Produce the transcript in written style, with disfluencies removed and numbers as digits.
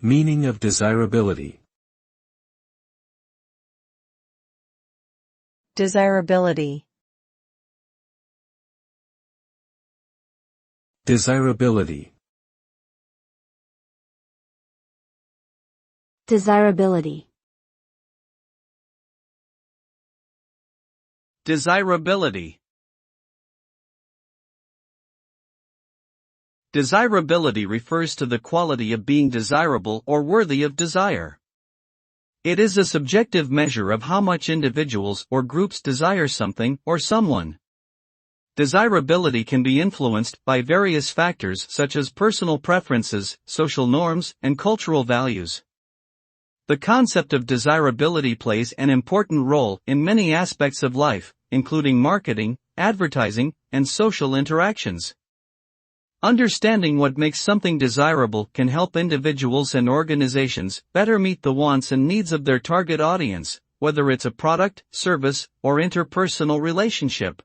Meaning of desirability. Desirability. Desirability. Desirability. Desirability. Desirability refers to the quality of being desirable or worthy of desire. It is a subjective measure of how much individuals or groups desire something or someone. Desirability can be influenced by various factors such as personal preferences, social norms, and cultural values. The concept of desirability plays an important role in many aspects of life, including marketing, advertising, and social interactions. Understanding what makes something desirable can help individuals and organizations better meet the wants and needs of their target audience, whether it's a product, service, or interpersonal relationship.